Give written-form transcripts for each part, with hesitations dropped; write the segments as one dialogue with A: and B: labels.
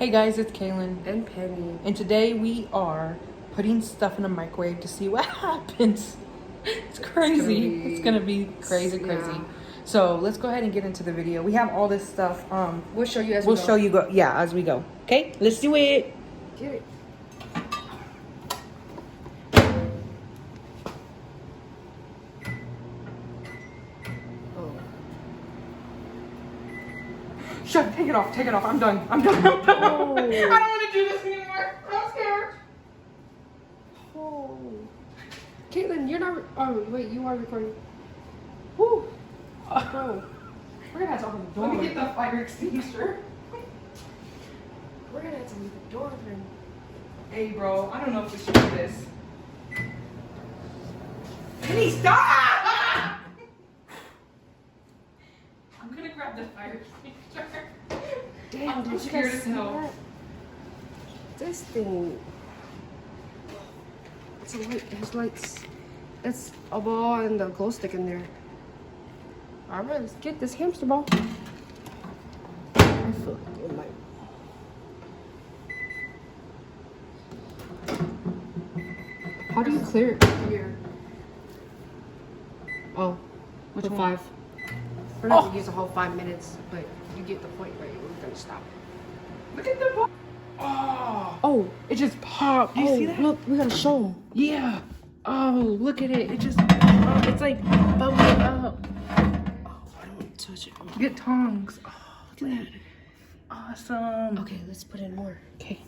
A: Hey guys, it's Kaylin.
B: And Penny.
A: And today we are putting stuff in a microwave to see what happens. It's crazy. It's gonna be crazy.
B: Yeah.
A: So let's go ahead and get into the video. We have all this stuff.
B: We'll show you as
A: we'll
B: we go.
A: show you as we go. Okay, let's do it.
B: Get it. Oh.
A: Shut. Take it off. Take it off. I'm done. I'm done. I'm done.
B: Oh.
A: I don't want to do this anymore. I'm scared.
B: Oh. Caitlin, you're not. Oh, wait, you are recording.
A: Woo.
B: Bro, we're gonna have to open the door.
A: Let me get the fire extinguisher.
B: We're gonna have to leave the door open.
A: Hey, bro. I don't know if we should do this. Penny, stop! I'm gonna grab the fire extinguisher.
B: Damn,
A: I'm
B: did you
A: scared
B: guys
A: as
B: see
A: hell.
B: that? This thing. It's a light. It has lights. It's a ball and a glow stick in there. Alright, let's get this hamster ball. I feel like it might. How do you clear it?
A: Here.
B: Oh,
A: Which
B: the
A: one?
B: 5. We're not gonna use the whole 5 minutes, but you get the point, right? We're gonna stop.
A: Look at the ball. Oh,
B: Oh,
A: it just popped. Do you see that?
B: Look, we gotta show them.
A: Yeah. Oh, look at it. It just, oh, it's like bubbling up.
B: Oh, I don't want to touch it.
A: Get tongs. Oh, look at that. Awesome.
B: Okay, let's put in more.
A: Okay.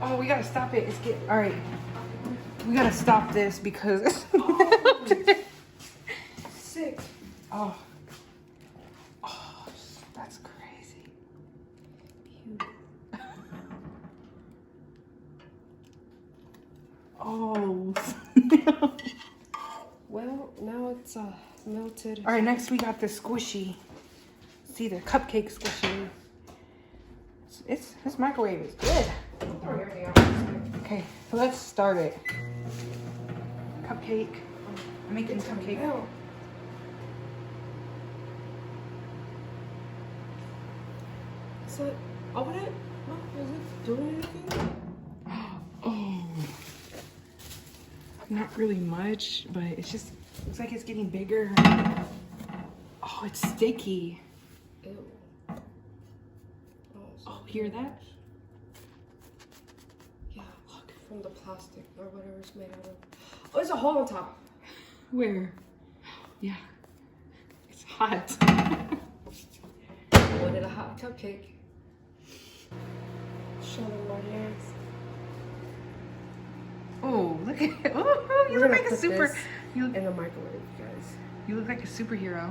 A: Oh, we gotta stop it. It's getting, all right. We gotta stop this because.
B: Sick.
A: Oh. Oh, that's crazy. Oh.
B: Well, now it's melted.
A: All right, next we got the squishy. See the cupcake squishy. This microwave is good.
B: Throw everything out.
A: Okay, so let's start it. Cupcake. I'm making cupcake.
B: Ew. Is it open it? No, is it doing anything?
A: Oh. Not really much, but it's just looks like it's getting bigger. Oh, it's sticky.
B: Ew.
A: Oh, hear that?
B: Yeah, look, from the plastic or whatever it's made out of. Oh, there's a hole on top.
A: Where? Yeah. It's hot.
B: Wanted a hot cupcake. Show them my hands.
A: Oh, look at it. Oh, you
B: We're
A: look
B: gonna
A: like a
B: put
A: super
B: this
A: you,
B: in the microwave, guys.
A: you look like a superhero.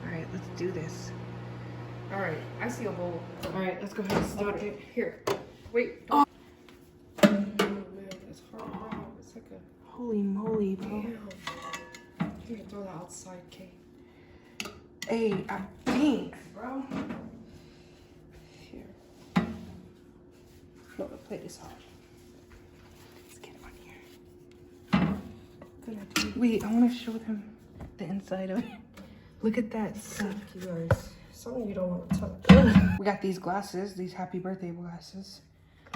A: All right, let's do this.
B: All right, I see a hole.
A: All right, let's go ahead and start
B: Okay,
A: it.
B: here. Wait. Don't. Oh man, it's hard. Wow, it's like a.
A: Holy moly, bro.
B: Damn. You can throw that outside, Kate.
A: Hey, thanks, bro.
B: Here. No, the plate is hot.
A: Let's get him on here.
B: Good idea.
A: Wait, I want to show them the inside of it. Look at that stuff.
B: You guys, something you don't want to touch.
A: We got these glasses, these happy birthday glasses.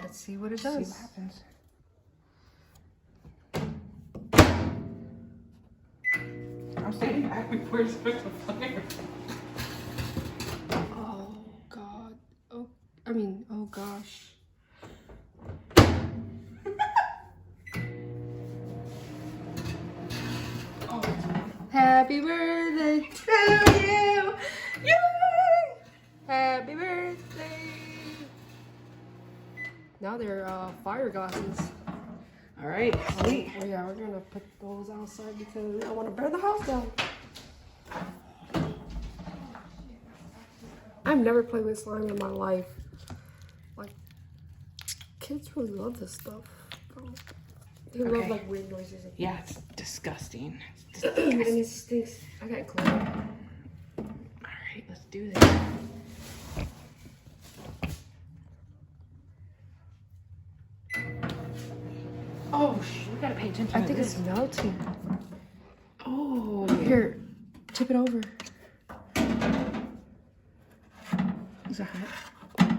A: Let's see what it does. See what happens. I'm staying back before it starts to fire.
B: Oh God. Oh, I mean, oh gosh.
A: Oh,
B: Happy birthday to you. Yay! Happy birthday. Now they're fire glasses.
A: all right, sweet.
B: Oh yeah, we're gonna put those outside because we don't want to burn the house down. I've never played with slime in my life. Like, kids really love this stuff. They love
A: Okay.
B: like weird noises.
A: Yeah, it's disgusting. It's
B: And
A: disgusting.
B: it stinks. I got glue.
A: All right, let's do this. Oh, shoot, we gotta pay attention
B: I
A: to
B: think
A: this.
B: it's melting.
A: Oh,
B: Here, tip it over.
A: Is that hot?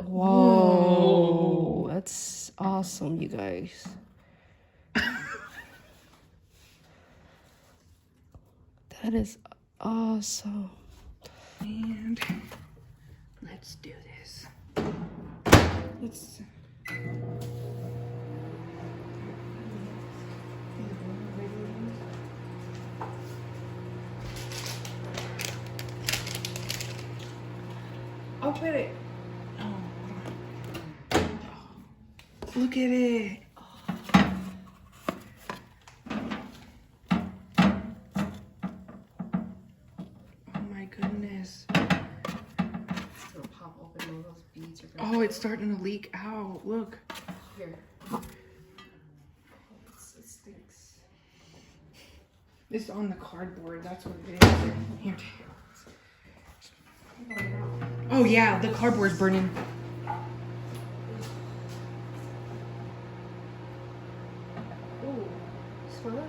B: Whoa, that's awesome, you guys. That is awesome.
A: And let's do this. Let's.
B: Open it.
A: Look at it. Oh my goodness.
B: It's gonna pop open. All those beads are gonna.
A: Oh, it's starting to leak out. Look.
B: Here. It stinks.
A: It's on the cardboard. That's what it is. Here. Oh yeah, the cardboard's burning.
B: Ooh, smell it?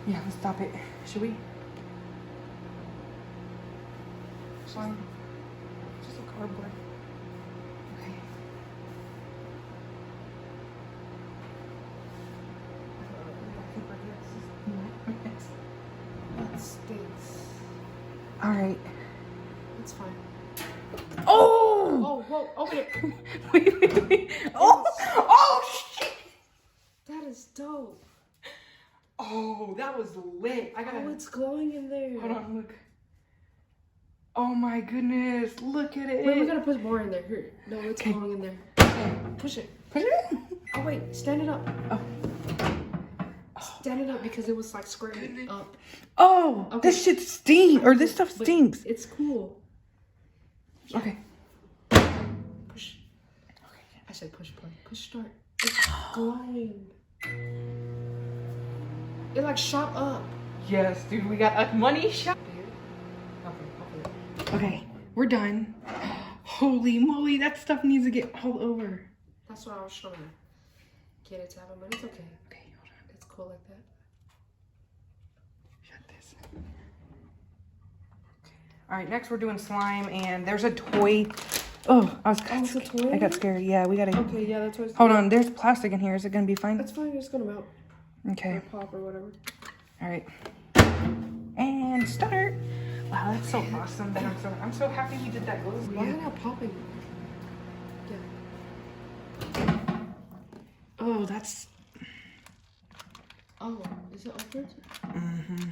A: Yeah, let's stop it. Should we? Fine. Just a cardboard. Okay.
B: That stinks.
A: All right.
B: It's fine.
A: Oh!
B: Oh, whoa, open it.
A: Wait. Oh, shit!
B: That is dope.
A: Oh, that was lit. I gotta.
B: Oh, it's glowing in there.
A: Hold on, look. Oh my goodness, look at it.
B: Wait, we gotta put more in there. Here. No, it's
A: Okay.
B: glowing in there. Push it.
A: Push it.
B: Oh, wait, stand it up.
A: Oh.
B: Stand it up because it was like squirting up.
A: Oh,
B: Okay.
A: this shit stinks. Or this stuff
B: Wait,
A: stinks.
B: it's cool.
A: Okay.
B: Push. I said push play. Push start. It's glowing. It like shot up.
A: Yes, dude, we got a money shot.
B: Okay.
A: Okay, we're done. Holy moly, that stuff needs to get all over.
B: That's what I was trying to get it to happen, but it's okay.
A: Okay, hold on.
B: It's cool like that.
A: Shut this. All right, next we're doing slime, and there's a toy. Oh,
B: it's a toy?
A: I got scared. Yeah, we gotta.
B: Okay, yeah, that's what it's
A: Hold on, there's plastic in here. Is it gonna be fine?
B: That's fine, it's gonna melt.
A: Okay.
B: Or pop or whatever.
A: All right. And start. Wow, that's so awesome. That I'm so happy we did that.
B: Why is it not popping? Yeah.
A: Oh, that's.
B: Oh, is it open?
A: Mm-hmm.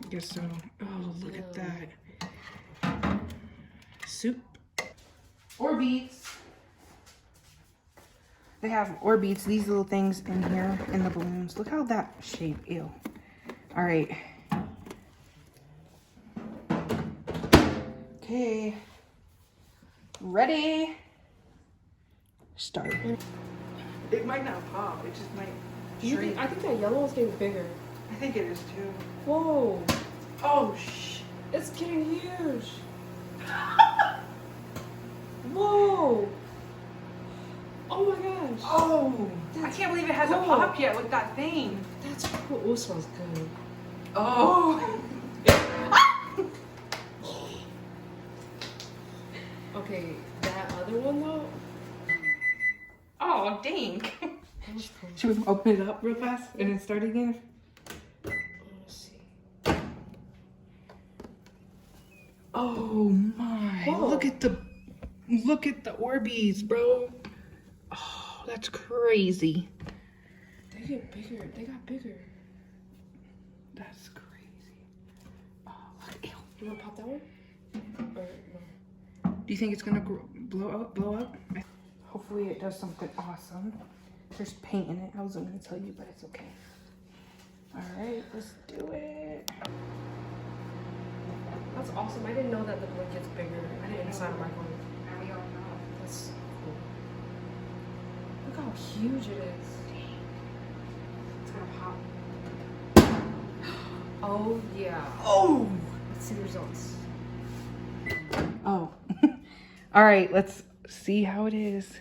A: Guess so. Oh, look at that. Soup. Orbeez. They have Orbeez, these little things in here, in the balloons. Look how that shape, ew. All right. Okay. Ready? Start. It might not pop, it just might shrink.
B: I think that yellow is getting bigger.
A: I think it is too.
B: Whoa,
A: Oh, shh.
B: it's getting huge. Whoa. Oh my gosh.
A: Oh, I can't believe it hasn't
B: cool.
A: popped yet with that thing.
B: That's cool. Oh, it smells good.
A: Oh.
B: Okay, that other one though.
A: Oh, dang.
B: That was cool.
A: Should we open it up real fast and then start again?
B: Let's see.
A: Oh my.
B: Whoa.
A: Look at the Orbeez, bro. Oh, that's crazy.
B: They get bigger. They got bigger.
A: That's crazy. Oh, look. Ew.
B: You wanna pop that one? Or no?
A: Do you think it's gonna blow up? Hopefully it does something awesome. There's paint in it. I wasn't gonna tell you, but it's okay. All right, let's do it.
B: That's awesome. I didn't know that the blink gets bigger. I didn't inside of my phone.
A: Now we all know.
B: That's cool. Look how huge it is.
A: It's gonna pop.
B: Oh yeah.
A: Oh.
B: Let's see the results.
A: Oh. All right, let's see how it is.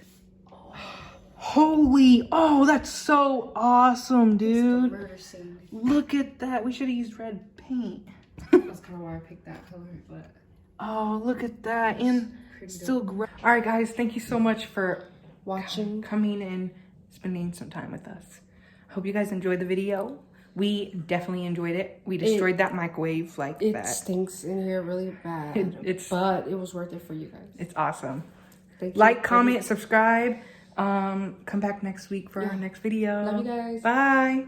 A: Holy, oh, that's so awesome,
B: It's the
A: dude.
B: murder scene.
A: Look at that. We should have used red paint.
B: That's kind of why I picked that color, but
A: Oh, look at that. And still great. All right, guys. Thank you so much for
B: Watching.
A: coming and spending some time with us. Hope you guys enjoyed the video. We definitely enjoyed it. We destroyed that microwave like
B: It
A: that.
B: stinks in here really bad. But it was worth it for you guys.
A: It's awesome.
B: Thank you.
A: Like, comment, subscribe. Come back next week for our next video.
B: Love you guys.
A: Bye.